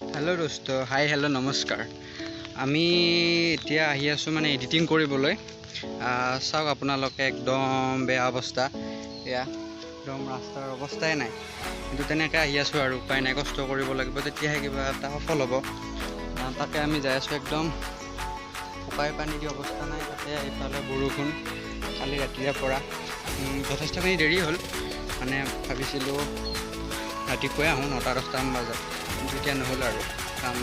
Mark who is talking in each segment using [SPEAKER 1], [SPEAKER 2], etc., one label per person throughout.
[SPEAKER 1] hello दोस्तों hi hello नमस्कार আমি এতিয়া আহি আছো মানে এডিটিং কৰিবলৈ চাওক আপোনালোকে একদম বেয়া অৱস্থা এয়া একদম ৰাস্তাৰ অৱস্থাই নাই কিন্তু তেনেকৈ আহি আছো আৰু উপায় নাই কষ্ট কৰিব লাগিব তেতিয়াহে কিবা এটা সফল হ'ব তাকে আমি যাই আছো একদম উপায় পানী দি অৱস্থা নাই তাতে এইফালে বৰষুণ কালি ৰাতিৰে পৰা যথেষ্টখিনি দেৰি হ'ল মানে ভাবিছিলোঁ ৰাতিপুৱাই আহোঁ 9-10টা মান বজাত এতিয়া নহ'ল আৰু কাম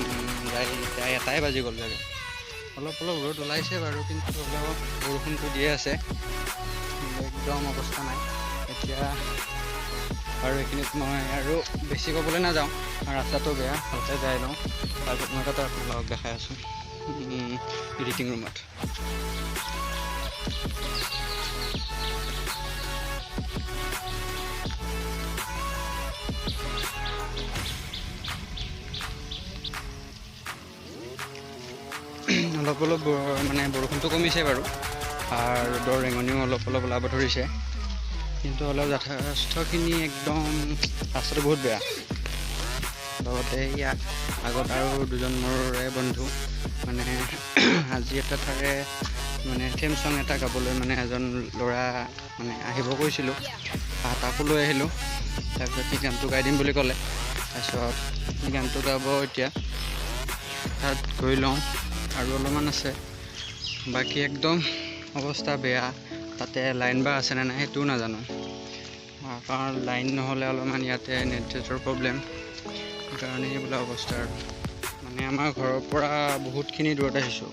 [SPEAKER 1] যাই এতিয়া 1টাই বাজি গ'ল চাগে অলপ ৰ'দ ওলাইছে বাৰু কিন্তু হ'লেও বৰষুণটো দিয়ে আছে একদম অৱস্থা নাই এতিয়া আৰু এইখিনিত মই আৰু বেছি ক'বলৈ নাযাওঁ ৰাস্তাটো বেয়া ভালকৈ যাই লওঁ তাৰপিছত মই তাতে আপোনালোকক দেখাই আছোঁ এডিটিং ৰুমত অলপ মানে বৰষুণটো কমিছে বাৰু আৰু ৰ'দৰ ৰেঙনিও অলপ ওলাব ধৰিছে কিন্তু অলপ যথেষ্টখিনি একদম ৰাস্তাটো বহুত বেয়া লগতে ইয়াত আগত আৰু দুজন মোৰে বন্ধু মানে আজি এটা ঠাইৰে মানে থিম চং এটা গাবলৈ মানে এজন ল'ৰা মানে আহিব কৈছিলোঁ তাকো লৈ আহিলোঁ তাৰপিছত সি গানটো গাই দিম বুলি ক'লে তাৰপিছত সি গানটো গাব এতিয়া তাত গৈ লওঁ আৰু অলপমান আছে বাকী একদম অৱস্থা বেয়া তাতে লাইন বা আছেনে নাই সেইটোও নাজানো কাৰণ লাইন নহ'লে অলপমান ইয়াতে নেটৱৰ্কৰ প্ৰব্লেম সেইকাৰণে এইবিলাক অৱস্থা আৰু মানে আমাৰ ঘৰৰ পৰা বহুতখিনি দূৰত আহিছোঁ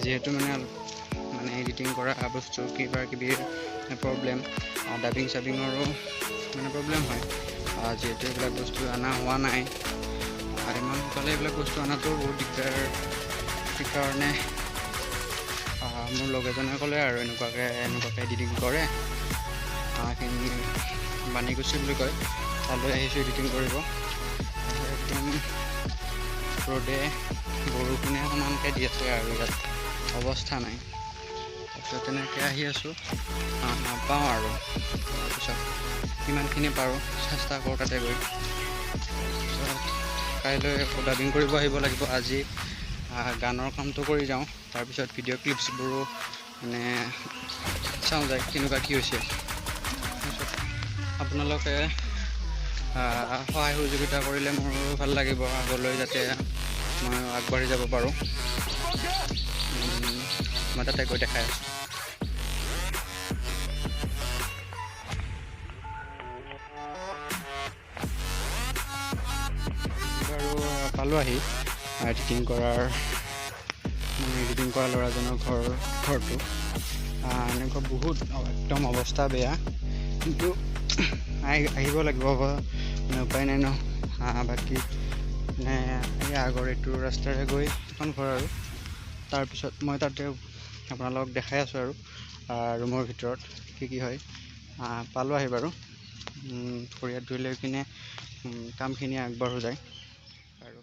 [SPEAKER 1] যিহেতু মানে এডিটিং কৰা বস্তু কিবাকিবি প্ৰব্লেম ডাবিং চাবিঙৰো মানে প্ৰব্লেম হয় যিহেতু এইবিলাক বস্তু অনা হোৱা নাই ইমান সোনকালে এইবিলাক বস্তু অনাটো বহুত দিগদাৰ সেইকাৰণে মোৰ লগ এজনে ক'লে আৰু এনেকুৱাকৈ এডিটিং কৰে সেইখিনি বাণীকুচি বুলি কয় তালৈ আহিছোঁ এডিটিং কৰিব একদম ৰ'দে বৰষুণে সমানকৈ দি আছে আৰু ইয়াত অৱস্থা নাই তাৰপিছত তেনেকৈ আহি আছোঁ নাপাওঁ আৰু তাৰপিছত কিমানখিনি পাৰোঁ চেষ্টা কৰোঁ তাতে গৈ তাৰপিছত কাইলৈ ডাবিং কৰিব আহিব লাগিব আজি গানৰ কামটো কৰি যাওঁ তাৰপিছত ভিডিঅ' ক্লিপছবোৰো মানে চাওঁ যায় কেনেকুৱা কি হৈছে তাৰপিছত আপোনালোকে সহায় সহযোগিতা কৰিলে মোৰো ভাল লাগিব আগলৈ যাতে মই আগবাঢ়ি যাব পাৰোঁ মই তাতে গৈ দেখাই আছোঁ আৰু পালোঁ আহি এডিটিং কৰা ল'ৰাজনৰ ঘৰটো এনেকুৱা বহুত একদম অৱস্থা বেয়া কিন্তু আহিব লাগিব মানে উপায় নাই ন বাকী মানে এই আগৰ এইটো ৰাস্তাৰে গৈ এখন ঘৰ আৰু তাৰপিছত মই তাতে আপোনালোকক দেখাই আছোঁ আৰু ৰুমৰ ভিতৰত কি হয় পালোঁ আহি বাৰু ভৰিয়াত ধুই লৈ কিনে কামখিনি আগবাঢ়ো যায় আৰু